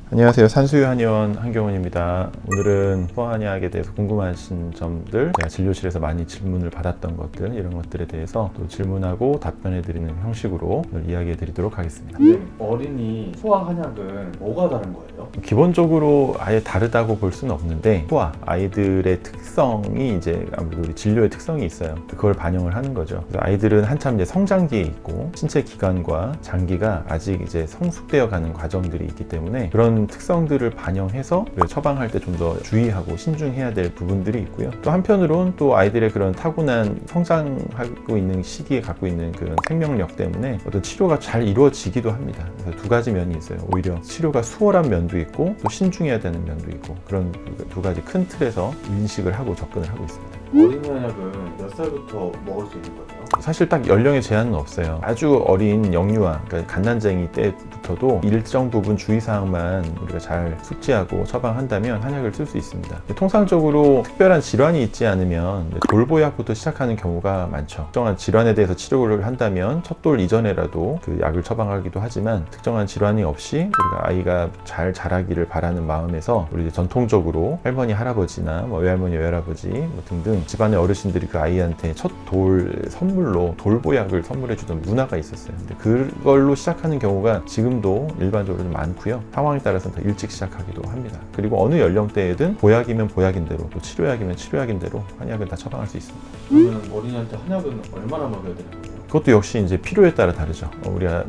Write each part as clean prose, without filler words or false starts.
안녕하세요. 산수유 한의원 한경훈입니다. 오늘은 소아한의학에 대해서 궁금하신 점들, 제가 진료실에서 많이 질문을 받았던 것들, 이런 것들에 대해서 또 질문하고 답변해드리는 형식으로 오늘 이야기해드리도록 하겠습니다. 어린이 소아 한약은 뭐가 다른 거예요? 기본적으로 아예 다르다고 볼 수는 없는데, 소아 아이들의 특성이 이제 아무래도 우리 진료의 특성이 있어요. 그걸 반영을 하는 거죠. 그래서 아이들은 한참 이제 성장기에 있고 신체 기관과 장기가 아직 이제 성숙되어 가는 과정들이 있기 때문에 그런 특성들을 반영해서 처방할 때 좀 더 주의하고 신중해야 될 부분들이 있고요. 또 한편으로는 또 아이들의 그런 타고난 성장하고 있는 시기에 갖고 있는 그런 생명력 때문에 어떤 치료가 잘 이루어지기도 합니다. 그래서 두 가지 면이 있어요. 오히려 치료가 수월한 면도 있고 또 신중해야 되는 면도 있고, 그런 두 가지 큰 틀에서 인식을 하고 접근을 하고 있습니다. 어린이 한약은 몇 살부터 먹을 수 있는 거예요? 사실 딱 연령의 제한은 없어요. 아주 어린 영유아, 그러니까 갓난쟁이 때부터도 일정 부분 주의사항만 우리가 잘 숙지하고 처방한다면 한약을 쓸 수 있습니다. 통상적으로 특별한 질환이 있지 않으면 돌보약부터 시작하는 경우가 많죠. 특정한 질환에 대해서 치료를 한다면 첫 돌 이전에라도 그 약을 처방하기도 하지만, 특정한 질환이 없이 우리가 아이가 잘 자라기를 바라는 마음에서 우리 전통적으로 할머니, 할아버지나 외할머니, 외할아버지 등등 집안의 어르신들이 그 아이한테 첫 돌 선물로 돌보약을 선물해주던 문화가 있었어요. 근데 그걸로 시작하는 경우가 지금도 일반적으로 좀 많고요. 상황에 따라서는 더 일찍 시작하기도 합니다. 그리고 어느 연령대에든 보약이면 보약인 대로, 또 치료약이면 치료약인 대로 한약을 다 처방할 수 있습니다. 그러면 어린이한테 한약은 얼마나 먹여야 되는 거예요? 그것도 역시 이제 필요에 따라 다르죠. 우리가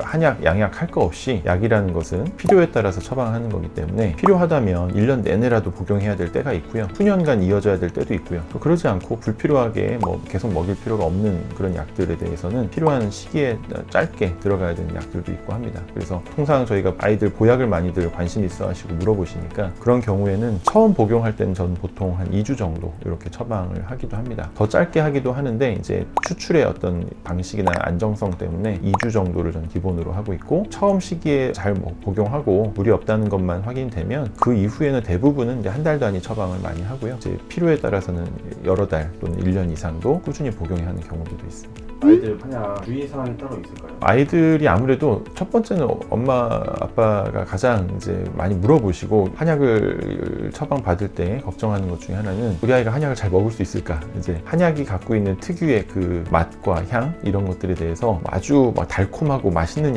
한약, 양약 할 거 없이 약이라는 것은 필요에 따라서 처방하는 거기 때문에 필요하다면 1년 내내라도 복용해야 될 때가 있고요. 수년간 이어져야 될 때도 있고요. 또 그러지 않고 불필요하게 계속 먹일 필요가 없는 그런 약들에 대해서는 필요한 시기에 짧게 들어가야 되는 약들도 있고 합니다. 그래서 통상 저희가 아이들 보약을 많이들 관심 있어 하시고 물어보시니까, 그런 경우에는 처음 복용할 때는 저는 보통 한 2주 정도 이렇게 처방을 하기도 합니다. 더 짧게 하기도 하는데 이제 추출의 어떤 방식이나 안정성 때문에 2주 정도를 전 기본으로 하고 있고, 처음 시기에 잘 복용하고 무리 없다는 것만 확인되면 그 이후에는 대부분은 이제 한 달 단위 처방을 많이 하고요. 이제 필요에 따라서는 여러 달 또는 1년 이상도 꾸준히 복용해야 하는 경우들도 있습니다. 아이들 한약 주의사항이 따로 있을까요? 아이들이 아무래도 첫 번째는 엄마 아빠가 가장 이제 많이 물어보시고 한약을 처방받을 때 걱정하는 것 중에 하나는 우리 아이가 한약을 잘 먹을 수 있을까. 이제 한약이 갖고 있는 특유의 그 맛과 향, 이런 것들에 대해서 아주 달콤하고 맛있는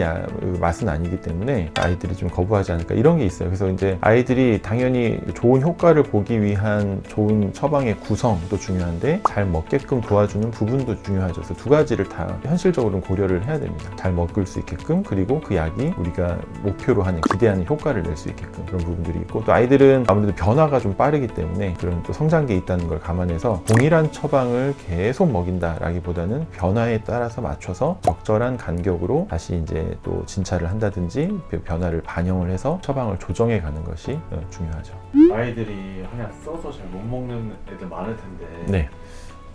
맛은 아니기 때문에 아이들이 좀 거부하지 않을까, 이런 게 있어요. 그래서 이제 아이들이 당연히 좋은 효과를 보기 위한 좋은 처방의 구성도 중요한데 잘 먹게끔 도와주는 부분도 중요하죠. 그래서 두 가지를 다 현실적으로 고려를 해야 됩니다. 잘 먹을 수 있게끔, 그리고 그 약이 우리가 목표로 하는, 기대하는 효과를 낼 수 있게끔, 그런 부분들이 있고, 또 아이들은 아무래도 변화가 좀 빠르기 때문에 그런 또 성장기에 있다는 걸 감안해서 동일한 처방을 계속 먹인다라기보다는 변화에 따라서 맞춰서 적절한 간격으로 다시 이제 또 진찰을 한다든지 변화를 반영을 해서 처방을 조정해 가는 것이 중요하죠. 아이들이 한약 써서 잘 못 먹는 애들 많을 텐데 네.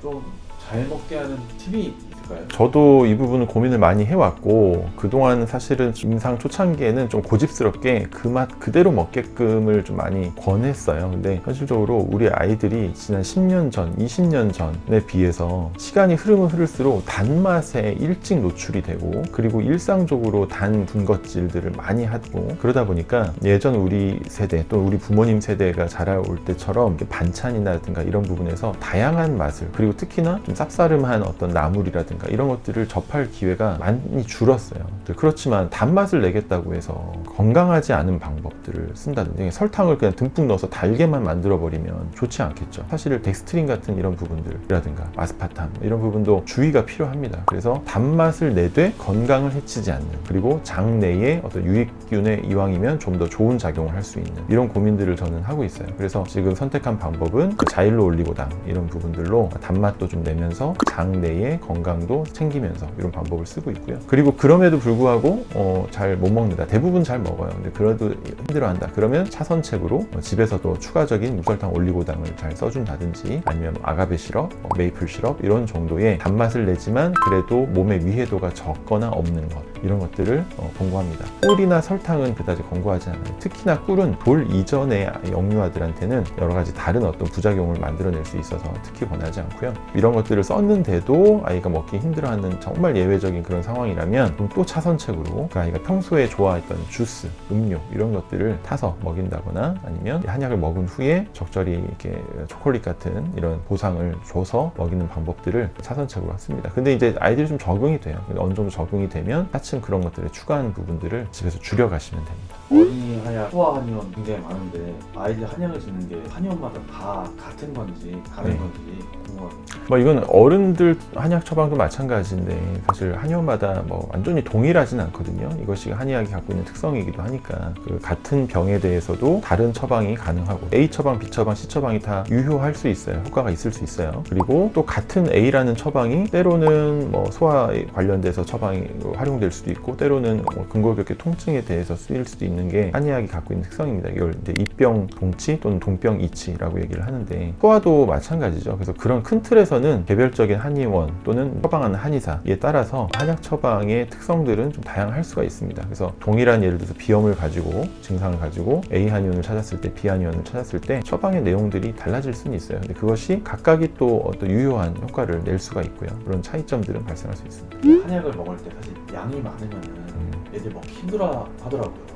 좀 잘 먹게 하는 팁이 있을까요? 저도 이 부분은 고민을 많이 해왔고, 그동안 사실은 임상 초창기에는 좀 고집스럽게 그 맛 그대로 먹게끔을 좀 많이 권했어요. 근데 현실적으로 우리 아이들이 지난 10년 전, 20년 전에 비해서 시간이 흐르면 흐를수록 단맛에 일찍 노출이 되고, 그리고 일상적으로 단 군것질들을 많이 하고, 그러다 보니까 예전 우리 세대 또 우리 부모님 세대가 자라올 때처럼 반찬이라든가 이런 부분에서 다양한 맛을, 그리고 특히나 좀 쌉싸름한 어떤 나물이라든가 이런 것들을 접할 기회가 많이 줄었어요. 그렇지만 단맛을 내겠다고 해서 건강하지 않은 방법들을 쓴다든지 설탕을 그냥 듬뿍 넣어서 달게만 만들어 버리면 좋지 않겠죠. 사실 덱스트린 같은 이런 부분들이라든가 아스파탐, 이런 부분도 주의가 필요합니다. 그래서 단맛을 내되 건강을 해치지 않는, 그리고 장 내에 어떤 유익균의 이왕이면 좀 더 좋은 작용을 할 수 있는, 이런 고민들을 저는 하고 있어요. 그래서 지금 선택한 방법은 자일로 올리고당 이런 부분들로 단맛도 좀 내면서 장 내의 건강도 챙기면서 이런 방법을 쓰고 있고요. 그리고 그럼에도 불구하고 잘 못 먹는다, 대부분 잘 먹어요. 근데 그래도 힘들어한다, 그러면 차선책으로 집에서도 추가적인 무설탕 올리고당을 잘 써준다든지, 아니면 아가베 시럽, 메이플 시럽, 이런 정도의 단맛을 내지만 그래도 몸의 위해도가 적거나 없는 것, 이런 것들을 권고합니다. 꿀이나 설탕은 그다지 권고하지 않아요. 특히나 꿀은 돌 이전의 영유아들한테는 여러 가지 다른 어떤 부작용을 만들어낼 수 있어서 특히 권하지 않고요. 이런 것들을 썼는데도 아이가 먹기 먹기 힘들어하는 정말 예외적인 그런 상황이라면 그럼 또 차선책으로 그 아이가 평소에 좋아했던 주스, 음료 이런 것들을 타서 먹인다거나 아니면 한약을 먹은 후에 적절히 이렇게 초콜릿 같은 이런 보상을 줘서 먹이는 방법들을 차선책으로 했습니다. 근데 이제 아이들이 좀 적응이 돼요. 어느 정도 적응이 되면 차츰 그런 것들을 추가하는 부분들을 집에서 줄여가시면 됩니다. 어린이 한약, 소아 한의원 굉장히 많은데 아이들 한약을 짓는 게 한의원마다 다 같은 건지 다른 네. 건지 궁금합니다. 뭐 이건 어른들 한약 처방도 마찬가지인데 사실 한의원마다 뭐 완전히 동일하진 않거든요. 이것이 한의학이 갖고 있는 특성이기도 하니까 그 같은 병에 대해서도 다른 처방이 가능하고 A 처방, B 처방, C 처방이 다 유효할 수 있어요. 효과가 있을 수 있어요. 그리고 또 같은 A라는 처방이 때로는 뭐 소아에 관련돼서 처방이 활용될 수도 있고 때로는 뭐 근골격계 통증에 대해서 쓰일 수도 있는 게 한의학이 갖고 있는 특성입니다. 이걸 이제 이병 동치 또는 동병 이치라고 얘기를 하는데 소아도 마찬가지죠. 그래서 그런 큰 틀에서는 개별적인 한의원 또는 처방하는 한의사에 따라서 한약 처방의 특성들은 좀 다양할 수가 있습니다. 그래서 동일한 예를 들어서 비염을 가지고 증상을 가지고 A 한의원을 찾았을 때 B 한의원을 찾았을 때 처방의 내용들이 달라질 수는 있어요. 근데 그것이 각각이 또 어떤 유효한 효과를 낼 수가 있고요. 그런 차이점들은 발생할 수 있습니다. 한약을 먹을 때 사실 양이 많으면은 애들 먹기 힘들어 하더라고요.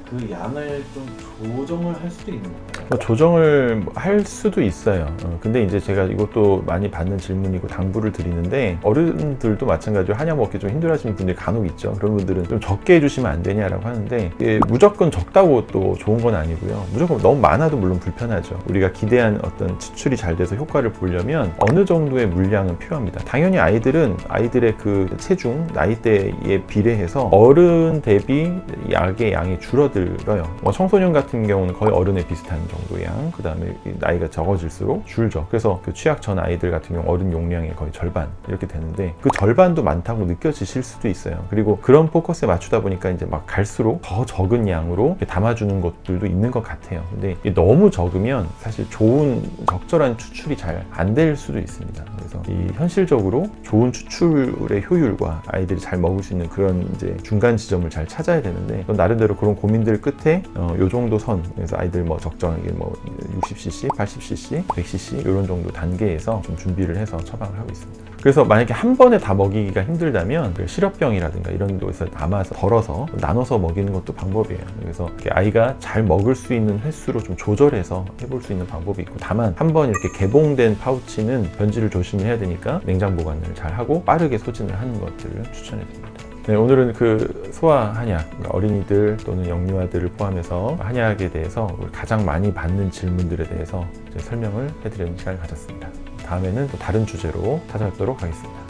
그 양을 좀 조정을 할 수도 있는 건가요? 뭐 조정을 할 수도 있어요. 근데 이제 제가 이것도 많이 받는 질문이고 당부를 드리는데 어른들도 마찬가지로 한약 먹기 좀 힘들어하시는 분들이 간혹 있죠. 그런 분들은 좀 적게 해주시면 안 되냐라고 하는데 이게 무조건 적다고 또 좋은 건 아니고요. 무조건 너무 많아도 물론 불편하죠. 우리가 기대한 어떤 치출이 잘 돼서 효과를 보려면 어느 정도의 물량은 필요합니다. 당연히 아이들은 아이들의 그 체중, 나이대에 비례해서 어른 대비 약의 양이 줄어들어요. 뭐 청소년 같은 경우는 거의 어른에 비슷한 정도의 양, 그 다음에 나이가 적어질수록 줄죠. 그래서 그 취약 전 아이들 같은 경우 어른 용량의 거의 절반 이렇게 되는데 그 절반도 많다고 느껴지실 수도 있어요. 그리고 그런 포커스에 맞추다 보니까 이제 막 갈수록 더 적은 양으로 담아주는 것들도 있는 것 같아요. 근데 너무 적으면 사실 좋은 적절한 추출이 잘 안 될 수도 있습니다. 그래서 이 현실적으로 좋은 추출의 효율과 아이들이 잘 먹을 수 있는 그런 이제 중간 지점을 잘 찾아야 되는데 나름대로 그런 고민들 끝에 요 정도 선, 그래서 아이들 뭐 적정하게 뭐 60cc, 80cc, 100cc 이런 정도 단계에서 좀 준비를 해서 처방을 하고 있습니다. 그래서 만약에 한 번에 다 먹이기가 힘들다면 시럽병이라든가 이런 데서 담아서 덜어서 나눠서 먹이는 것도 방법이에요. 그래서 이렇게 아이가 잘 먹을 수 있는 횟수로 좀 조절해서 해볼 수 있는 방법이 있고, 다만 한 번 이렇게 개봉된 파우치는 변질을 조심해야 되니까 냉장 보관을 잘 하고 빠르게 소진을 하는 것들을 추천해 드립니다. 네, 오늘은 그 소아 한약, 그러니까 어린이들 또는 영유아들을 포함해서 한약에 대해서 가장 많이 받는 질문들에 대해서 설명을 해드리는 시간을 가졌습니다. 다음에는 또 다른 주제로 찾아뵙도록 하겠습니다.